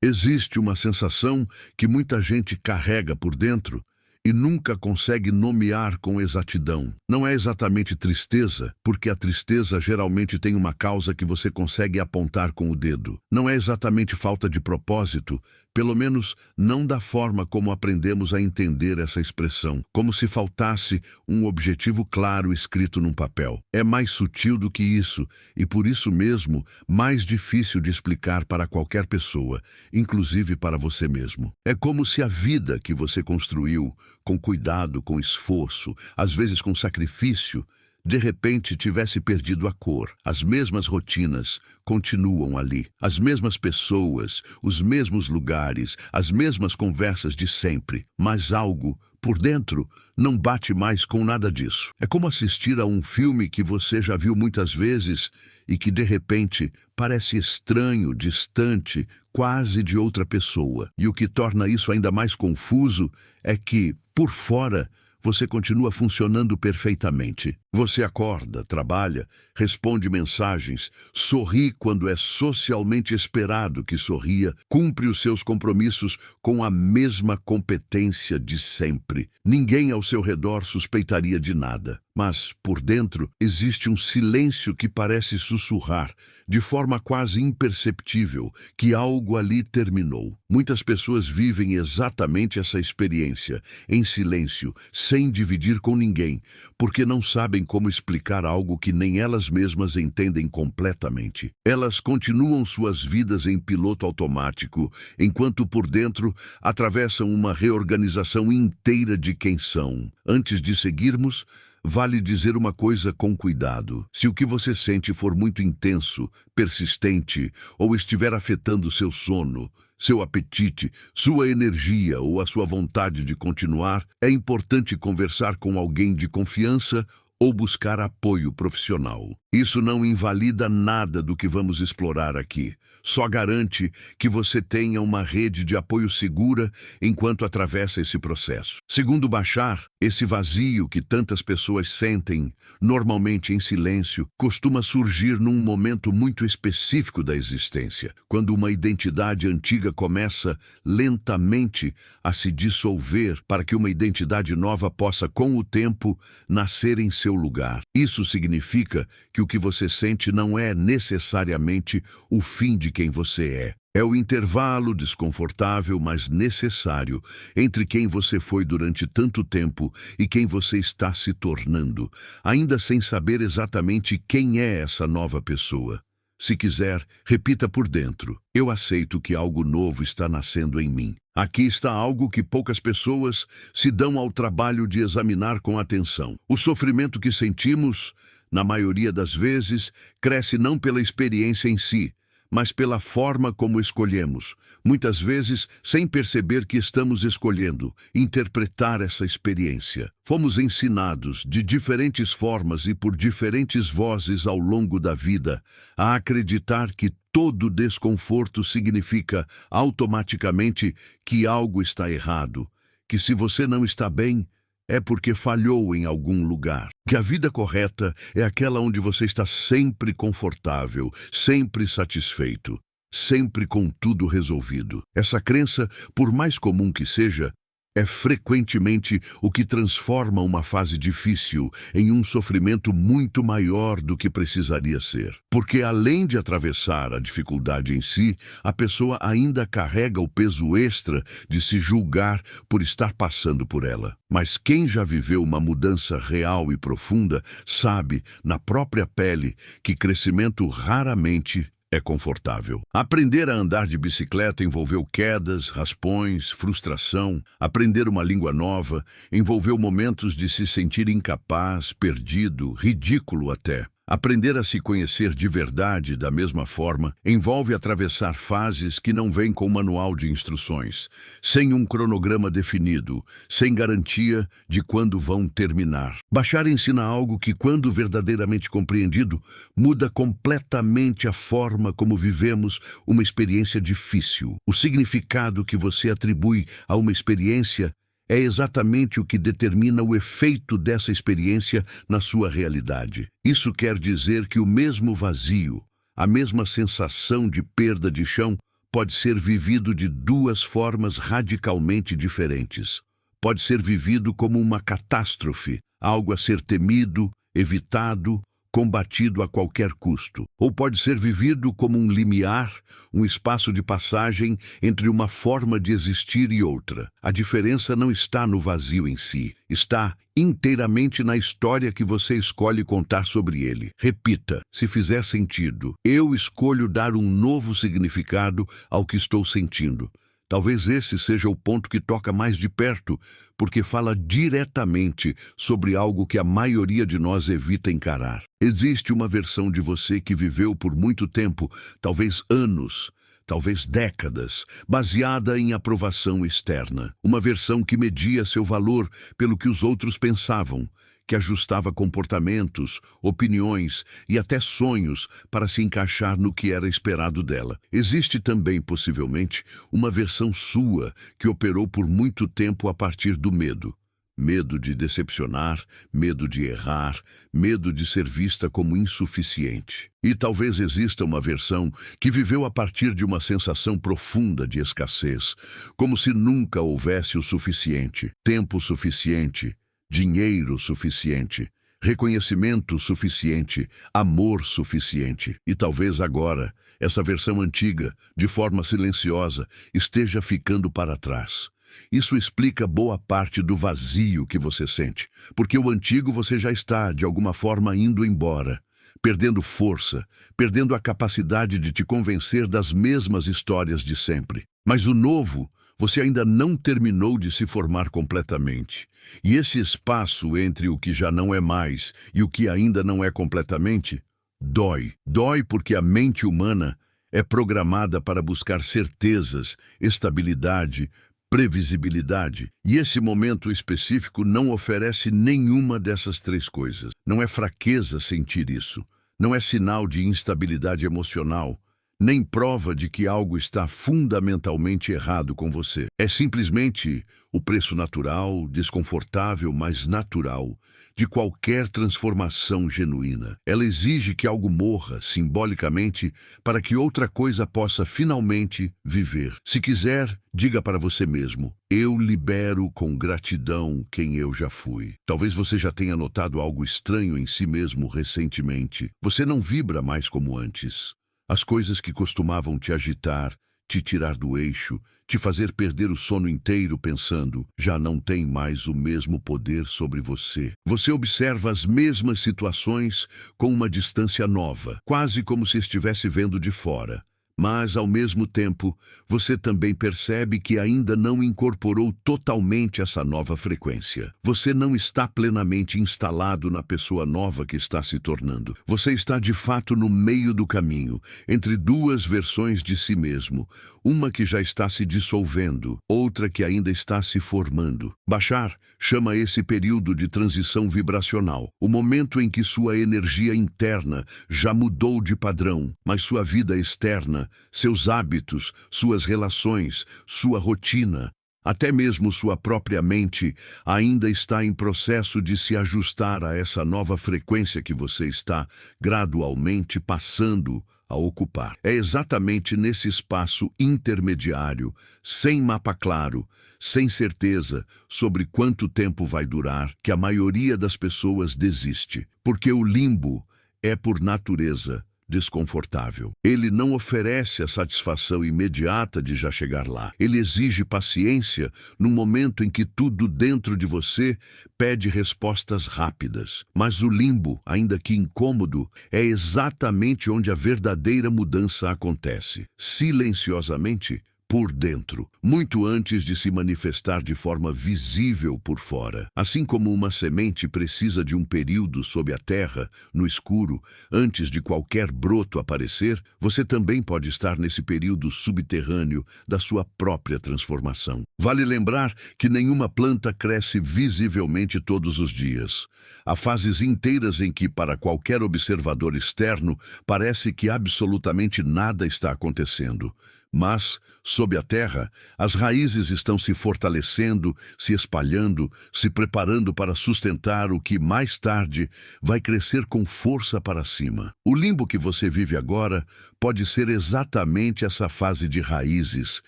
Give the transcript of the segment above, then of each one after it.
Existe uma sensação que muita gente carrega por dentro e nunca consegue nomear com exatidão. Não é exatamente tristeza, porque a tristeza geralmente tem uma causa que você consegue apontar com o dedo. Não é exatamente falta de propósito, pelo menos não da forma como aprendemos a entender essa expressão, como se faltasse um objetivo claro escrito num papel. É mais sutil do que isso e, por isso mesmo, mais difícil de explicar para qualquer pessoa, inclusive para você mesmo. É como se a vida que você construiu, com cuidado, com esforço, às vezes com sacrifício, de repente tivesse perdido a cor. As mesmas rotinas continuam ali. As mesmas pessoas, os mesmos lugares, as mesmas conversas de sempre. Mas algo, por dentro, não bate mais com nada disso. É como assistir a um filme que você já viu muitas vezes e que, de repente, parece estranho, distante, quase de outra pessoa. E o que torna isso ainda mais confuso é que, por fora, você continua funcionando perfeitamente. Você acorda, trabalha, responde mensagens, sorri quando é socialmente esperado que sorria, cumpre os seus compromissos com a mesma competência de sempre. Ninguém ao seu redor suspeitaria de nada. Mas, por dentro, existe um silêncio que parece sussurrar, de forma quase imperceptível, que algo ali terminou. Muitas pessoas vivem exatamente essa experiência, em silêncio, sem dividir com ninguém, porque não sabem como explicar algo que nem elas mesmas entendem completamente. Elas continuam suas vidas em piloto automático, enquanto por dentro atravessam uma reorganização inteira de quem são. Antes de seguirmos, vale dizer uma coisa com cuidado. Se o que você sente for muito intenso, persistente, ou estiver afetando seu sono, seu apetite, sua energia ou a sua vontade de continuar, é importante conversar com alguém de confiança ou buscar apoio profissional. Isso não invalida nada do que vamos explorar aqui. Só garante que você tenha uma rede de apoio segura enquanto atravessa esse processo. Segundo Bashar, esse vazio que tantas pessoas sentem, normalmente em silêncio, costuma surgir num momento muito específico da existência, quando uma identidade antiga começa lentamente a se dissolver para que uma identidade nova possa, com o tempo, nascer em seu lugar. Isso significa que o que você sente não é necessariamente o fim de quem você é. É o intervalo desconfortável, mas necessário, entre quem você foi durante tanto tempo e quem você está se tornando, ainda sem saber exatamente quem é essa nova pessoa. Se quiser, repita por dentro: eu aceito que algo novo está nascendo em mim. Aqui está algo que poucas pessoas se dão ao trabalho de examinar com atenção. O sofrimento que sentimos, na maioria das vezes, cresce não pela experiência em si, mas pela forma como escolhemos, muitas vezes sem perceber que estamos escolhendo interpretar essa experiência. Fomos ensinados, de diferentes formas e por diferentes vozes ao longo da vida, a acreditar que todo desconforto significa automaticamente que algo está errado, que se você não está bem, é porque falhou em algum lugar. Que a vida correta é aquela onde você está sempre confortável, sempre satisfeito, sempre com tudo resolvido. Essa crença, por mais comum que seja, é frequentemente o que transforma uma fase difícil em um sofrimento muito maior do que precisaria ser. Porque além de atravessar a dificuldade em si, a pessoa ainda carrega o peso extra de se julgar por estar passando por ela. Mas quem já viveu uma mudança real e profunda sabe, na própria pele, que crescimento raramente é confortável. Aprender a andar de bicicleta envolveu quedas, raspões, frustração. Aprender uma língua nova envolveu momentos de se sentir incapaz, perdido, ridículo até. Aprender a se conhecer de verdade da mesma forma envolve atravessar fases que não vêm com manual de instruções, sem um cronograma definido, sem garantia de quando vão terminar. Bashar ensina algo que, quando verdadeiramente compreendido, muda completamente a forma como vivemos uma experiência difícil. O significado que você atribui a uma experiência é exatamente o que determina o efeito dessa experiência na sua realidade. Isso quer dizer que o mesmo vazio, a mesma sensação de perda de chão, pode ser vivido de duas formas radicalmente diferentes. Pode ser vivido como uma catástrofe, algo a ser temido, evitado, combatido a qualquer custo. Ou pode ser vivido como um limiar, um espaço de passagem entre uma forma de existir e outra. A diferença não está no vazio em si, está inteiramente na história que você escolhe contar sobre ele. Repita, se fizer sentido, eu escolho dar um novo significado ao que estou sentindo. Talvez esse seja o ponto que toca mais de perto, porque fala diretamente sobre algo que a maioria de nós evita encarar. Existe uma versão de você que viveu por muito tempo, talvez anos, talvez décadas, baseada em aprovação externa. Uma versão que media seu valor pelo que os outros pensavam, que ajustava comportamentos, opiniões e até sonhos para se encaixar no que era esperado dela. Existe também, possivelmente, uma versão sua que operou por muito tempo a partir do medo. Medo de decepcionar, medo de errar, medo de ser vista como insuficiente. E talvez exista uma versão que viveu a partir de uma sensação profunda de escassez, como se nunca houvesse o suficiente, tempo suficiente, dinheiro suficiente, reconhecimento suficiente, amor suficiente. E talvez agora, essa versão antiga, de forma silenciosa, esteja ficando para trás. Isso explica boa parte do vazio que você sente, porque o antigo você já está, de alguma forma, indo embora, perdendo força, perdendo a capacidade de te convencer das mesmas histórias de sempre. Mas o novo, você ainda não terminou de se formar completamente. E esse espaço entre o que já não é mais e o que ainda não é completamente, dói. Dói porque a mente humana é programada para buscar certezas, estabilidade, previsibilidade. E esse momento específico não oferece nenhuma dessas três coisas. Não é fraqueza sentir isso. Não é sinal de instabilidade emocional, nem prova de que algo está fundamentalmente errado com você. É simplesmente o preço natural, desconfortável, mas natural, de qualquer transformação genuína. Ela exige que algo morra, simbolicamente, para que outra coisa possa finalmente viver. Se quiser, diga para você mesmo, eu libero com gratidão quem eu já fui. Talvez você já tenha notado algo estranho em si mesmo recentemente. Você não vibra mais como antes. As coisas que costumavam te agitar, te tirar do eixo, te fazer perder o sono inteiro pensando, já não tem mais o mesmo poder sobre você. Você observa as mesmas situações com uma distância nova, quase como se estivesse vendo de fora. Mas, ao mesmo tempo, você também percebe que ainda não incorporou totalmente essa nova frequência. Você não está plenamente instalado na pessoa nova que está se tornando. Você está, de fato, no meio do caminho, entre duas versões de si mesmo, uma que já está se dissolvendo, outra que ainda está se formando. Bashar chama esse período de transição vibracional, o momento em que sua energia interna já mudou de padrão, mas sua vida externa, seus hábitos, suas relações, sua rotina, até mesmo sua própria mente, ainda está em processo de se ajustar a essa nova frequência que você está gradualmente passando a ocupar. É exatamente nesse espaço intermediário, sem mapa claro, sem certeza sobre quanto tempo vai durar, que a maioria das pessoas desiste, porque o limbo é, por natureza, desconfortável. Ele não oferece a satisfação imediata de já chegar lá. Ele exige paciência no momento em que tudo dentro de você pede respostas rápidas. Mas o limbo, ainda que incômodo, é exatamente onde a verdadeira mudança acontece. Silenciosamente, por dentro, muito antes de se manifestar de forma visível por fora. Assim como uma semente precisa de um período sob a terra, no escuro, antes de qualquer broto aparecer, você também pode estar nesse período subterrâneo da sua própria transformação. Vale lembrar que nenhuma planta cresce visivelmente todos os dias. Há fases inteiras em que, para qualquer observador externo, parece que absolutamente nada está acontecendo. Mas, sob a terra, as raízes estão se fortalecendo, se espalhando, se preparando para sustentar o que, mais tarde, vai crescer com força para cima. O limbo que você vive agora pode ser exatamente essa fase de raízes,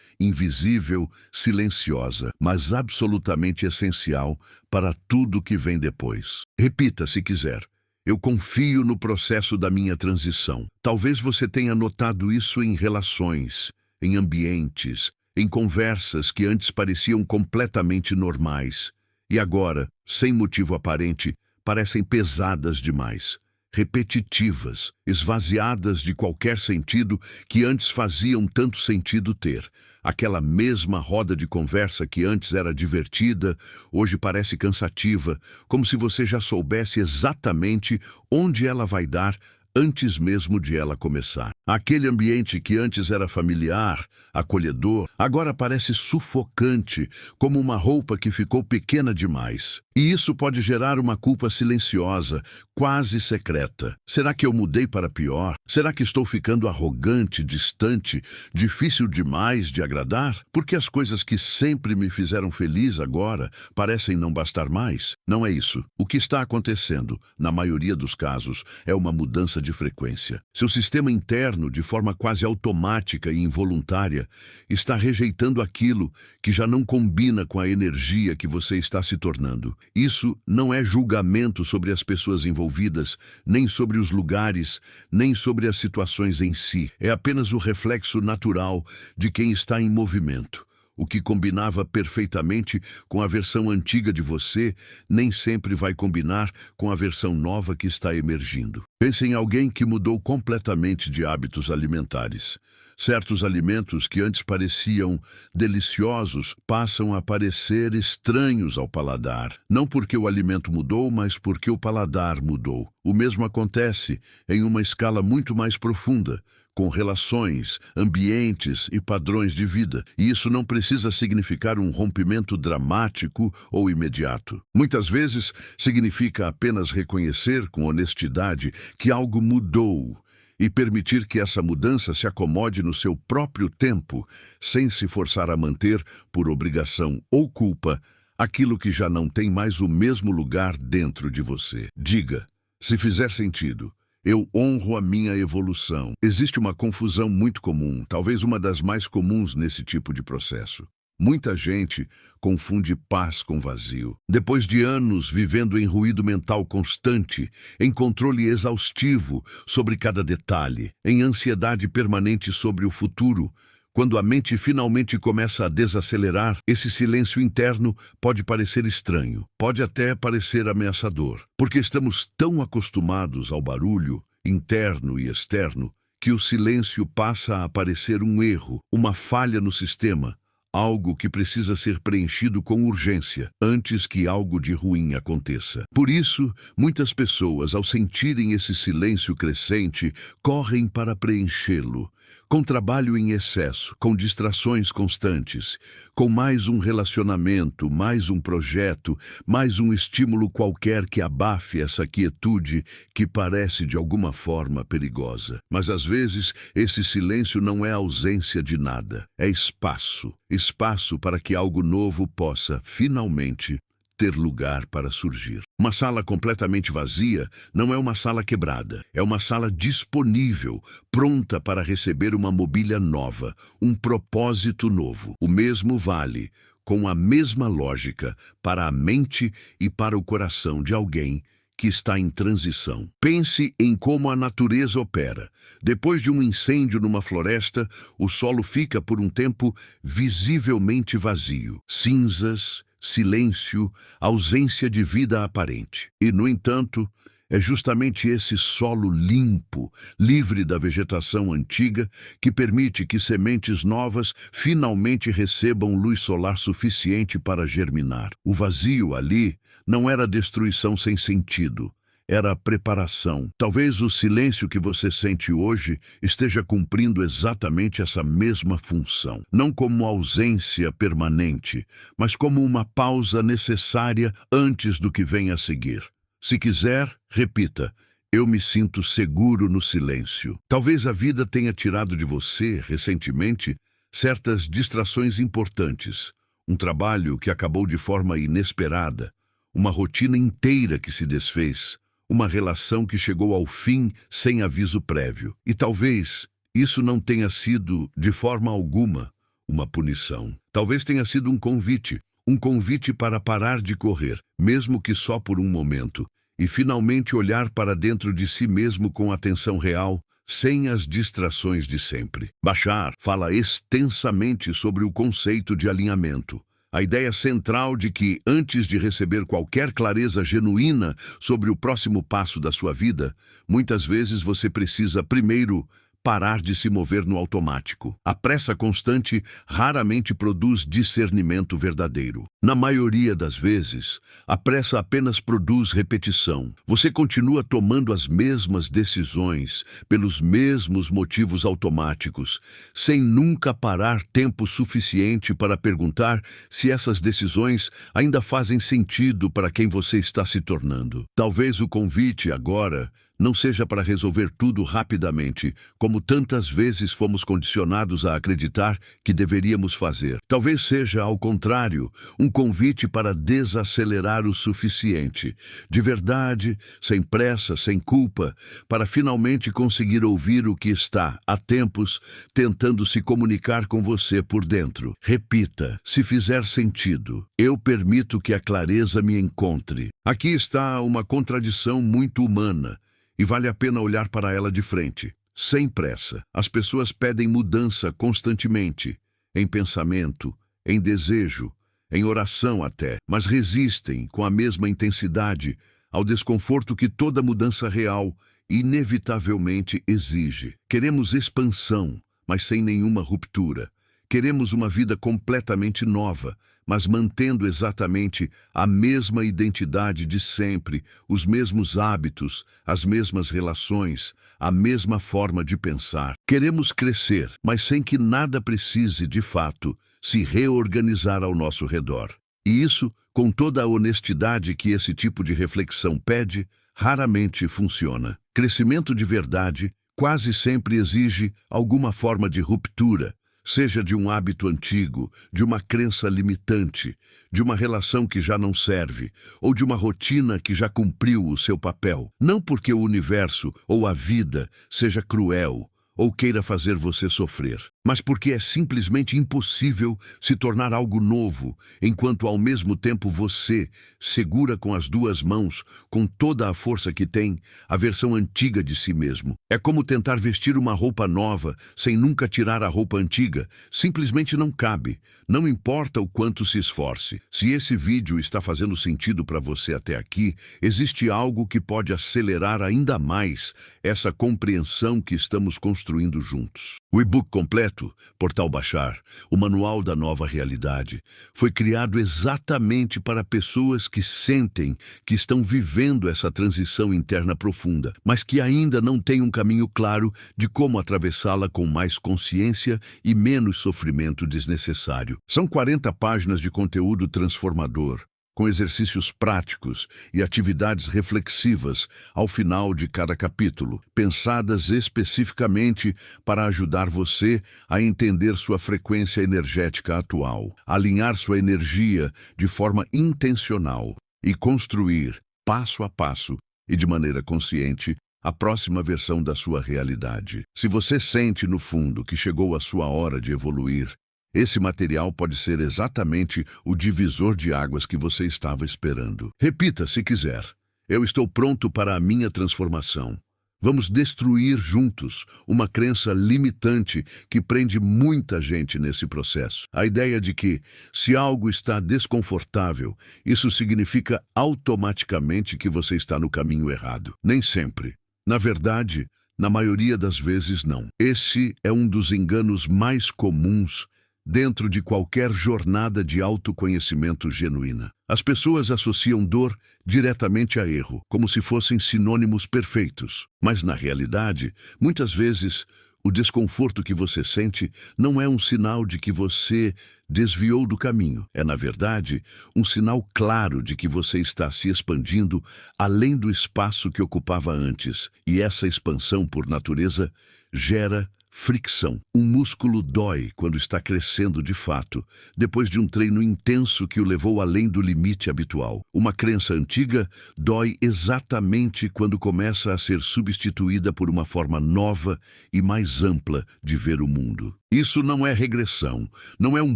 invisível, silenciosa, mas absolutamente essencial para tudo que vem depois. Repita se quiser. Eu confio no processo da minha transição. Talvez você tenha notado isso em relações, em ambientes, em conversas que antes pareciam completamente normais e agora, sem motivo aparente, parecem pesadas demais, repetitivas, esvaziadas de qualquer sentido que antes faziam tanto sentido ter. Aquela mesma roda de conversa que antes era divertida, hoje parece cansativa, como se você já soubesse exatamente onde ela vai dar antes mesmo de ela começar. Aquele ambiente que antes era familiar, acolhedor, agora parece sufocante, como uma roupa que ficou pequena demais. E isso pode gerar uma culpa silenciosa, quase secreta. Será que eu mudei para pior? Será que estou ficando arrogante, distante, difícil demais de agradar? Porque as coisas que sempre me fizeram feliz agora parecem não bastar mais? Não é isso. O que está acontecendo, na maioria dos casos, é uma mudança de frequência. Seu sistema interno, de forma quase automática e involuntária, está rejeitando aquilo que já não combina com a energia que você está se tornando. Isso não é julgamento sobre as pessoas envolvidas, nem sobre os lugares, nem sobre as situações em si. É apenas o reflexo natural de quem está em movimento. O que combinava perfeitamente com a versão antiga de você, nem sempre vai combinar com a versão nova que está emergindo. Pense em alguém que mudou completamente de hábitos alimentares. Certos alimentos que antes pareciam deliciosos passam a parecer estranhos ao paladar. Não porque o alimento mudou, mas porque o paladar mudou. O mesmo acontece em uma escala muito mais profunda, com relações, ambientes e padrões de vida. E isso não precisa significar um rompimento dramático ou imediato. Muitas vezes significa apenas reconhecer com honestidade que algo mudou e permitir que essa mudança se acomode no seu próprio tempo, sem se forçar a manter, por obrigação ou culpa, aquilo que já não tem mais o mesmo lugar dentro de você. Diga, se fizer sentido: eu honro a minha evolução. Existe uma confusão muito comum, talvez uma das mais comuns nesse tipo de processo. Muita gente confunde paz com vazio. Depois de anos vivendo em ruído mental constante, em controle exaustivo sobre cada detalhe, em ansiedade permanente sobre o futuro, quando a mente finalmente começa a desacelerar, esse silêncio interno pode parecer estranho, pode até parecer ameaçador, porque estamos tão acostumados ao barulho interno e externo que o silêncio passa a parecer um erro, uma falha no sistema, algo que precisa ser preenchido com urgência, antes que algo de ruim aconteça. Por isso, muitas pessoas, ao sentirem esse silêncio crescente, correm para preenchê-lo, com trabalho em excesso, com distrações constantes, com mais um relacionamento, mais um projeto, mais um estímulo qualquer que abafe essa quietude que parece de alguma forma perigosa. Mas às vezes, esse silêncio não é ausência de nada, é espaço. Espaço para que algo novo possa, finalmente, ter lugar para surgir. Uma sala completamente vazia não é uma sala quebrada, é uma sala disponível, pronta para receber uma mobília nova, um propósito novo. O mesmo vale, com a mesma lógica, para a mente e para o coração de alguém que está em transição. Pense em como a natureza opera. Depois de um incêndio numa floresta, o solo fica por um tempo visivelmente vazio. Cinzas, silêncio, ausência de vida aparente. E, no entanto, é justamente esse solo limpo, livre da vegetação antiga, que permite que sementes novas finalmente recebam luz solar suficiente para germinar. O vazio ali não era destruição sem sentido, era preparação. Talvez o silêncio que você sente hoje esteja cumprindo exatamente essa mesma função. Não como ausência permanente, mas como uma pausa necessária antes do que vem a seguir. Se quiser, repita: eu me sinto seguro no silêncio. Talvez a vida tenha tirado de você, recentemente, certas distrações importantes, um trabalho que acabou de forma inesperada, uma rotina inteira que se desfez, uma relação que chegou ao fim sem aviso prévio. E talvez isso não tenha sido, de forma alguma, uma punição. Talvez tenha sido um convite para parar de correr, mesmo que só por um momento, e finalmente olhar para dentro de si mesmo com atenção real, sem as distrações de sempre. Bashar fala extensamente sobre o conceito de alinhamento. A ideia central de que, antes de receber qualquer clareza genuína sobre o próximo passo da sua vida, muitas vezes você precisa primeiro parar de se mover no automático. A pressa constante raramente produz discernimento verdadeiro. Na maioria das vezes, a pressa apenas produz repetição. Você continua tomando as mesmas decisões pelos mesmos motivos automáticos, sem nunca parar tempo suficiente para perguntar se essas decisões ainda fazem sentido para quem você está se tornando. Talvez o convite agora não seja para resolver tudo rapidamente, como tantas vezes fomos condicionados a acreditar que deveríamos fazer. Talvez seja, ao contrário, um convite para desacelerar o suficiente, de verdade, sem pressa, sem culpa, para finalmente conseguir ouvir o que está, há tempos, tentando se comunicar com você por dentro. Repita, se fizer sentido, eu permito que a clareza me encontre. Aqui está uma contradição muito humana, e vale a pena olhar para ela de frente, sem pressa. As pessoas pedem mudança constantemente, em pensamento, em desejo, em oração até, mas resistem com a mesma intensidade ao desconforto que toda mudança real inevitavelmente exige. Queremos expansão, mas sem nenhuma ruptura. Queremos uma vida completamente nova, mas mantendo exatamente a mesma identidade de sempre, os mesmos hábitos, as mesmas relações, a mesma forma de pensar. Queremos crescer, mas sem que nada precise, de fato, se reorganizar ao nosso redor. E isso, com toda a honestidade que esse tipo de reflexão pede, raramente funciona. Crescimento de verdade quase sempre exige alguma forma de ruptura, seja de um hábito antigo, de uma crença limitante, de uma relação que já não serve, ou de uma rotina que já cumpriu o seu papel. Não porque o universo ou a vida seja cruel ou queira fazer você sofrer, mas porque é simplesmente impossível se tornar algo novo, enquanto ao mesmo tempo você segura com as duas mãos, com toda a força que tem, a versão antiga de si mesmo. É como tentar vestir uma roupa nova sem nunca tirar a roupa antiga. Simplesmente não cabe, não importa o quanto se esforce. Se esse vídeo está fazendo sentido para você até aqui, existe algo que pode acelerar ainda mais essa compreensão que estamos construindo juntos. O e-book completo, Portal Bashar, o Manual da Nova Realidade, foi criado exatamente para pessoas que sentem que estão vivendo essa transição interna profunda, mas que ainda não têm um caminho claro de como atravessá-la com mais consciência e menos sofrimento desnecessário. São 40 páginas de conteúdo transformador, com exercícios práticos e atividades reflexivas ao final de cada capítulo, pensadas especificamente para ajudar você a entender sua frequência energética atual, alinhar sua energia de forma intencional e construir, passo a passo e de maneira consciente, a próxima versão da sua realidade. Se você sente no fundo que chegou a sua hora de evoluir, esse material pode ser exatamente o divisor de águas que você estava esperando. Repita se quiser. Eu estou pronto para a minha transformação. Vamos destruir juntos uma crença limitante que prende muita gente nesse processo. A ideia de que, se algo está desconfortável, isso significa automaticamente que você está no caminho errado. Nem sempre. Na verdade, na maioria das vezes não. Esse é um dos enganos mais comuns dentro de qualquer jornada de autoconhecimento genuína. As pessoas associam dor diretamente a erro, como se fossem sinônimos perfeitos. Mas, na realidade, muitas vezes, o desconforto que você sente não é um sinal de que você desviou do caminho. É, na verdade, um sinal claro de que você está se expandindo além do espaço que ocupava antes. E essa expansão, por natureza, gera Fricção. Um músculo dói quando está crescendo de fato, depois de um treino intenso que o levou além do limite habitual. Uma crença antiga dói exatamente quando começa a ser substituída por uma forma nova e mais ampla de ver o mundo. Isso não é regressão, não é um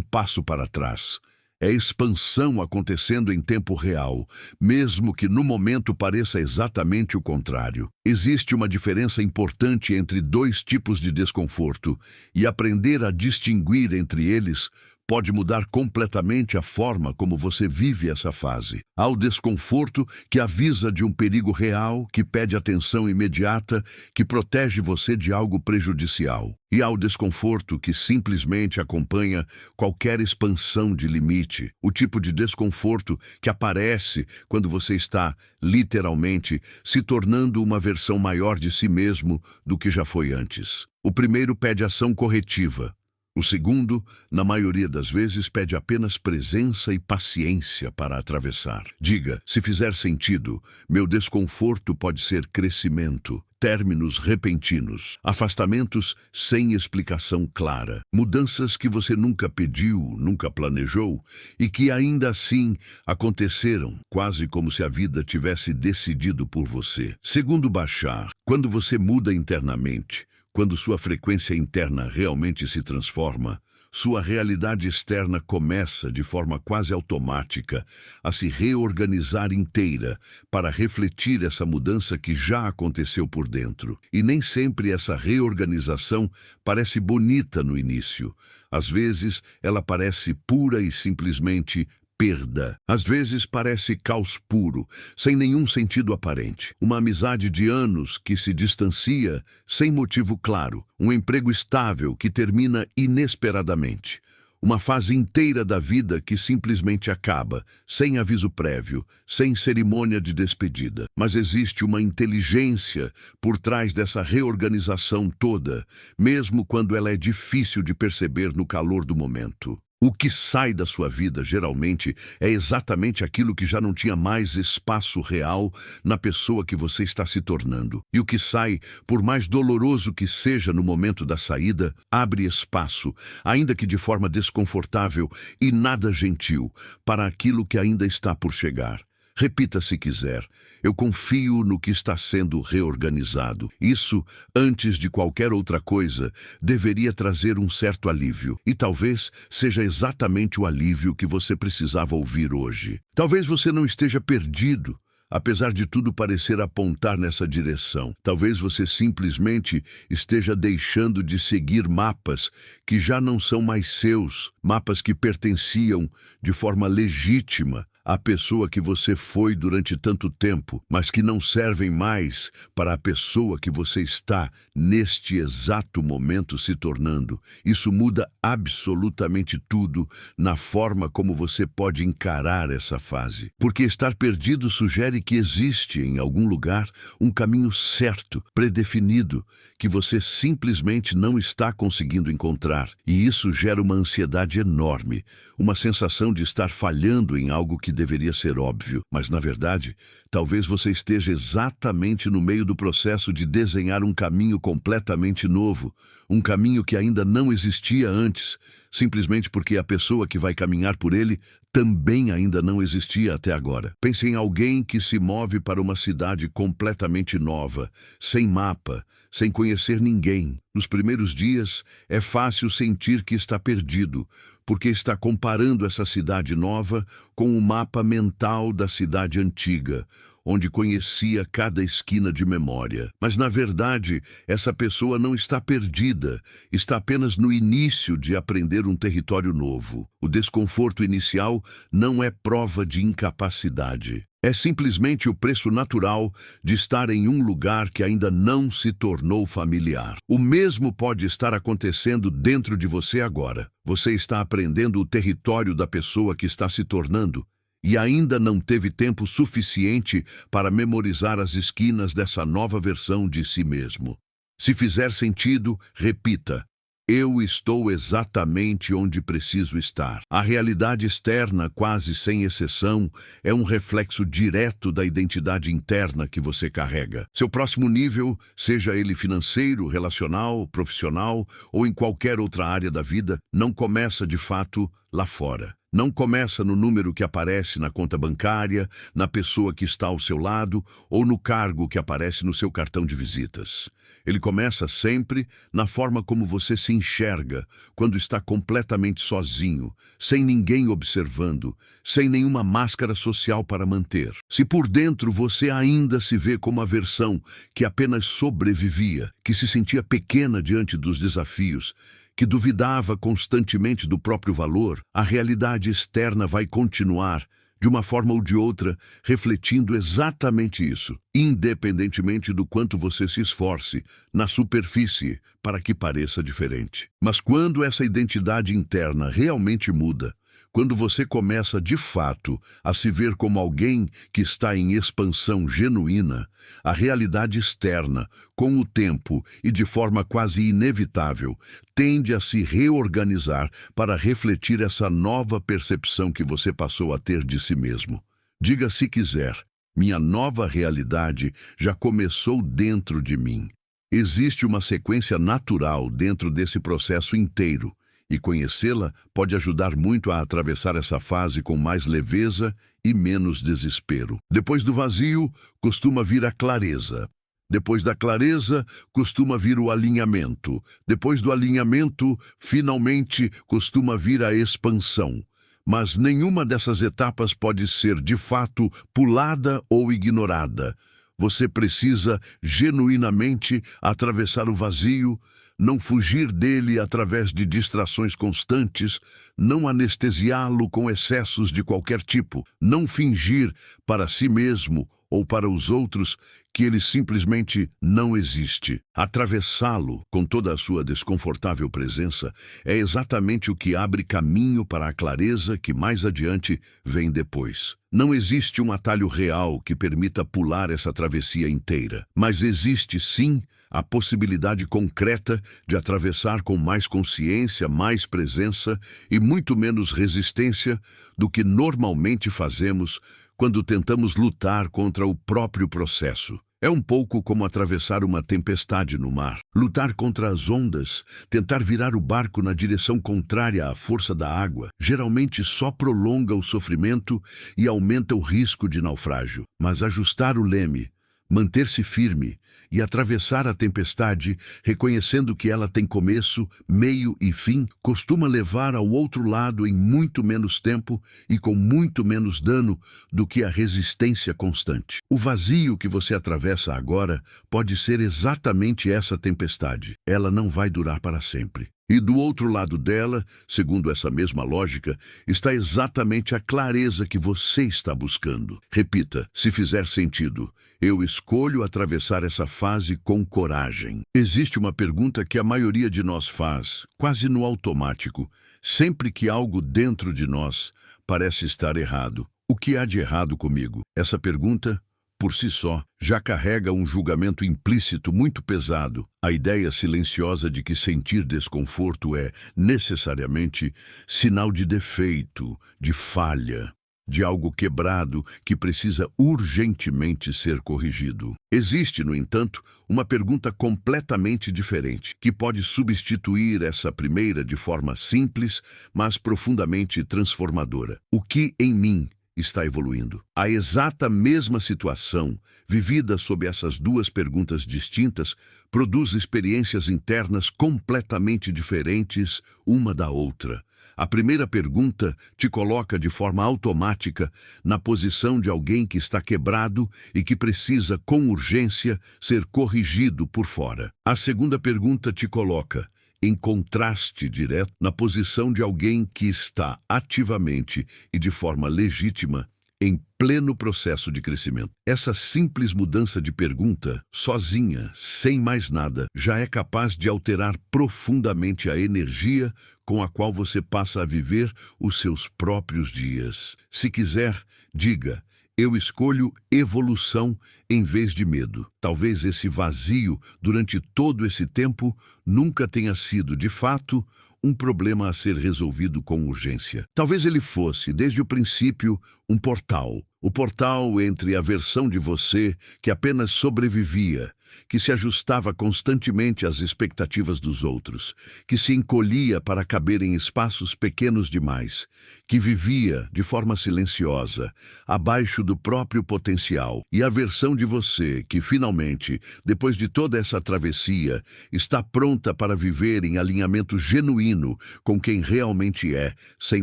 passo para trás. É expansão acontecendo em tempo real, mesmo que no momento pareça exatamente o contrário. Existe uma diferença importante entre dois tipos de desconforto, e aprender a distinguir entre eles pode mudar completamente a forma como você vive essa fase. Há o desconforto que avisa de um perigo real, que pede atenção imediata, que protege você de algo prejudicial. E há o desconforto que simplesmente acompanha qualquer expansão de limite. O tipo de desconforto que aparece quando você está, literalmente, se tornando uma versão maior de si mesmo do que já foi antes. O primeiro pede ação corretiva. O segundo, na maioria das vezes, pede apenas presença e paciência para atravessar. Diga, se fizer sentido, meu desconforto pode ser crescimento, términos repentinos, afastamentos sem explicação clara, mudanças que você nunca pediu, nunca planejou e que ainda assim aconteceram, quase como se a vida tivesse decidido por você. Segundo Bashar, quando você muda internamente, quando sua frequência interna realmente se transforma, sua realidade externa começa, de forma quase automática, a se reorganizar inteira para refletir essa mudança que já aconteceu por dentro. E nem sempre essa reorganização parece bonita no início. Às vezes, ela parece pura e simplesmente perda. Às vezes parece caos puro, sem nenhum sentido aparente. Uma amizade de anos que se distancia sem motivo claro. Um emprego estável que termina inesperadamente. Uma fase inteira da vida que simplesmente acaba, sem aviso prévio, sem cerimônia de despedida. Mas existe uma inteligência por trás dessa reorganização toda, mesmo quando ela é difícil de perceber no calor do momento. O que sai da sua vida, geralmente, é exatamente aquilo que já não tinha mais espaço real na pessoa que você está se tornando. E o que sai, por mais doloroso que seja no momento da saída, abre espaço, ainda que de forma desconfortável e nada gentil, para aquilo que ainda está por chegar. Repita se quiser, eu confio no que está sendo reorganizado. Isso, antes de qualquer outra coisa, deveria trazer um certo alívio. E talvez seja exatamente o alívio que você precisava ouvir hoje. Talvez você não esteja perdido, apesar de tudo parecer apontar nessa direção. Talvez você simplesmente esteja deixando de seguir mapas que já não são mais seus, mapas que pertenciam de forma legítima a pessoa que você foi durante tanto tempo, mas que não servem mais para a pessoa que você está neste exato momento se tornando. Isso muda absolutamente tudo na forma como você pode encarar essa fase. Porque estar perdido sugere que existe em algum lugar um caminho certo, predefinido, que você simplesmente não está conseguindo encontrar. E isso gera uma ansiedade enorme, uma sensação de estar falhando em algo que deveria ser óbvio. Mas, na verdade, talvez você esteja exatamente no meio do processo de desenhar um caminho completamente novo, um caminho que ainda não existia antes, simplesmente porque a pessoa que vai caminhar por ele também ainda não existia até agora. Pense em alguém que se move para uma cidade completamente nova, sem mapa, sem conhecer ninguém. Nos primeiros dias, é fácil sentir que está perdido, porque está comparando essa cidade nova com o mapa mental da cidade antiga, onde conhecia cada esquina de memória. Mas, na verdade, essa pessoa não está perdida, está apenas no início de aprender um território novo. O desconforto inicial não é prova de incapacidade. É simplesmente o preço natural de estar em um lugar que ainda não se tornou familiar. O mesmo pode estar acontecendo dentro de você agora. Você está aprendendo o território da pessoa que está se tornando, e ainda não teve tempo suficiente para memorizar as esquinas dessa nova versão de si mesmo. Se fizer sentido, repita. Eu estou exatamente onde preciso estar. A realidade externa, quase sem exceção, é um reflexo direto da identidade interna que você carrega. Seu próximo nível, seja ele financeiro, relacional, profissional ou em qualquer outra área da vida, não começa de fato lá fora. Não começa no número que aparece na conta bancária, na pessoa que está ao seu lado ou no cargo que aparece no seu cartão de visitas. Ele começa sempre na forma como você se enxerga quando está completamente sozinho, sem ninguém observando, sem nenhuma máscara social para manter. Se por dentro você ainda se vê como a versão que apenas sobrevivia, que se sentia pequena diante dos desafios, que duvidava constantemente do próprio valor, a realidade externa vai continuar, de uma forma ou de outra, refletindo exatamente isso, independentemente do quanto você se esforce na superfície para que pareça diferente. Mas quando essa identidade interna realmente muda, quando você começa de fato a se ver como alguém que está em expansão genuína, a realidade externa, com o tempo e de forma quase inevitável, tende a se reorganizar para refletir essa nova percepção que você passou a ter de si mesmo. Diga se quiser, minha nova realidade já começou dentro de mim. Existe uma sequência natural dentro desse processo inteiro. E conhecê-la pode ajudar muito a atravessar essa fase com mais leveza e menos desespero. Depois do vazio, costuma vir a clareza. Depois da clareza, costuma vir o alinhamento. Depois do alinhamento, finalmente, costuma vir a expansão. Mas nenhuma dessas etapas pode ser, de fato, pulada ou ignorada. Você precisa, genuinamente, atravessar o vazio, não fugir dele através de distrações constantes, não anestesiá-lo com excessos de qualquer tipo, não fingir para si mesmo ou para os outros que ele simplesmente não existe. Atravessá-lo com toda a sua desconfortável presença é exatamente o que abre caminho para a clareza que mais adiante vem depois. Não existe um atalho real que permita pular essa travessia inteira, mas existe sim a possibilidade concreta de atravessar com mais consciência, mais presença e muito menos resistência do que normalmente fazemos quando tentamos lutar contra o próprio processo. É um pouco como atravessar uma tempestade no mar. Lutar contra as ondas, tentar virar o barco na direção contrária à força da água, geralmente só prolonga o sofrimento e aumenta o risco de naufrágio. Mas ajustar o leme, manter-se firme e atravessar a tempestade, reconhecendo que ela tem começo, meio e fim, costuma levar ao outro lado em muito menos tempo e com muito menos dano do que a resistência constante. O vazio que você atravessa agora pode ser exatamente essa tempestade. Ela não vai durar para sempre. E do outro lado dela, segundo essa mesma lógica, está exatamente a clareza que você está buscando. Repita, se fizer sentido. Eu escolho atravessar essa fase com coragem. Existe uma pergunta que a maioria de nós faz, quase no automático, sempre que algo dentro de nós parece estar errado. O que há de errado comigo? Essa pergunta, por si só, já carrega um julgamento implícito muito pesado. A ideia silenciosa de que sentir desconforto é, necessariamente, sinal de defeito, de falha, de algo quebrado que precisa urgentemente ser corrigido. Existe, no entanto, uma pergunta completamente diferente, que pode substituir essa primeira de forma simples, mas profundamente transformadora. O que em mim está evoluindo? A exata mesma situação, vivida sob essas duas perguntas distintas, produz experiências internas completamente diferentes uma da outra. A primeira pergunta te coloca de forma automática na posição de alguém que está quebrado e que precisa, com urgência, ser corrigido por fora. A segunda pergunta te coloca em contraste direto na posição de alguém que está ativamente e de forma legítima em pleno processo de crescimento. Essa simples mudança de pergunta, sozinha, sem mais nada, já é capaz de alterar profundamente a energia com a qual você passa a viver os seus próprios dias. Se quiser, diga: Eu escolho evolução em vez de medo. Talvez esse vazio, durante todo esse tempo, nunca tenha sido, de fato, um problema a ser resolvido com urgência. Talvez ele fosse, desde o princípio, um portal. O portal entre a versão de você que apenas sobrevivia, que se ajustava constantemente às expectativas dos outros, que se encolhia para caber em espaços pequenos demais, que vivia de forma silenciosa, abaixo do próprio potencial, e a versão de você que, finalmente, depois de toda essa travessia, está pronta para viver em alinhamento genuíno com quem realmente é, sem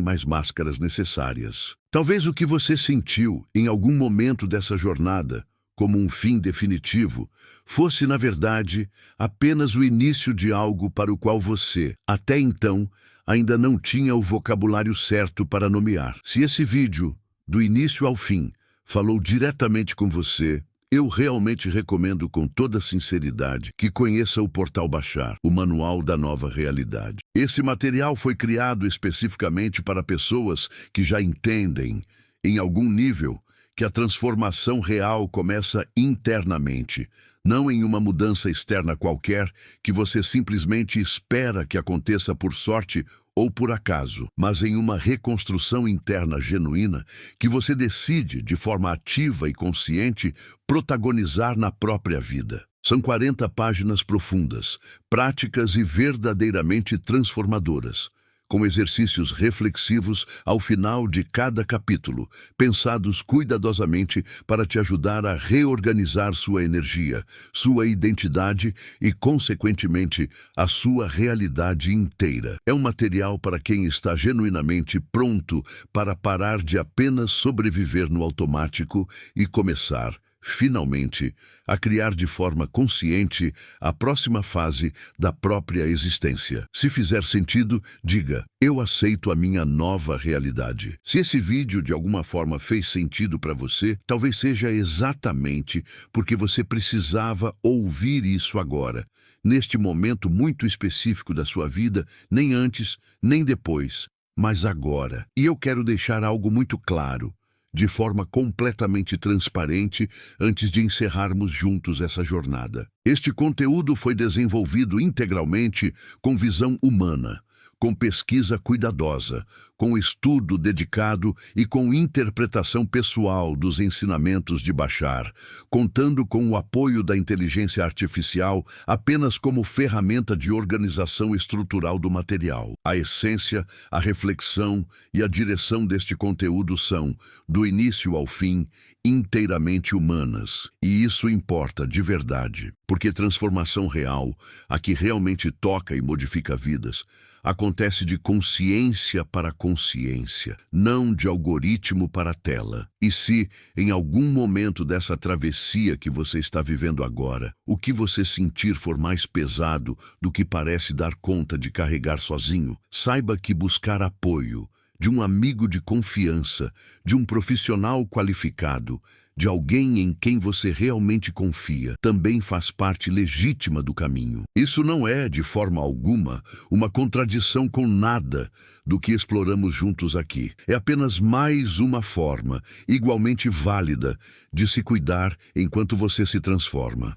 mais máscaras necessárias. Talvez o que você sentiu em algum momento dessa jornada, como um fim definitivo, fosse, na verdade, apenas o início de algo para o qual você, até então, ainda não tinha o vocabulário certo para nomear. Se esse vídeo, do início ao fim, falou diretamente com você, eu realmente recomendo com toda sinceridade que conheça o Portal Bashar, o Manual da Nova Realidade. Esse material foi criado especificamente para pessoas que já entendem, em algum nível, que a transformação real começa internamente, não em uma mudança externa qualquer que você simplesmente espera que aconteça por sorte ou por acaso, mas em uma reconstrução interna genuína que você decide, de forma ativa e consciente, protagonizar na própria vida. São 40 páginas profundas, práticas e verdadeiramente transformadoras, com exercícios reflexivos ao final de cada capítulo, pensados cuidadosamente para te ajudar a reorganizar sua energia, sua identidade e, consequentemente, a sua realidade inteira. É um material para quem está genuinamente pronto para parar de apenas sobreviver no automático e começar, finalmente, a criar de forma consciente a próxima fase da própria existência. Se fizer sentido, diga, eu aceito a minha nova realidade. Se esse vídeo de alguma forma fez sentido para você, talvez seja exatamente porque você precisava ouvir isso agora, neste momento muito específico da sua vida, nem antes, nem depois, mas agora. E eu quero deixar algo muito claro, de forma completamente transparente, antes de encerrarmos juntos essa jornada. Este conteúdo foi desenvolvido integralmente com visão humana, com pesquisa cuidadosa, com estudo dedicado e com interpretação pessoal dos ensinamentos de Bashar, contando com o apoio da inteligência artificial apenas como ferramenta de organização estrutural do material. A essência, a reflexão e a direção deste conteúdo são, do início ao fim, inteiramente humanas. E isso importa de verdade, porque transformação real, a que realmente toca e modifica vidas, acontece de consciência para consciência, não de algoritmo para tela. E se, em algum momento dessa travessia que você está vivendo agora, o que você sentir for mais pesado do que parece dar conta de carregar sozinho, saiba que buscar apoio de um amigo de confiança, de um profissional qualificado, de alguém em quem você realmente confia, também faz parte legítima do caminho. Isso não é, de forma alguma, uma contradição com nada do que exploramos juntos aqui. É apenas mais uma forma, igualmente válida, de se cuidar enquanto você se transforma.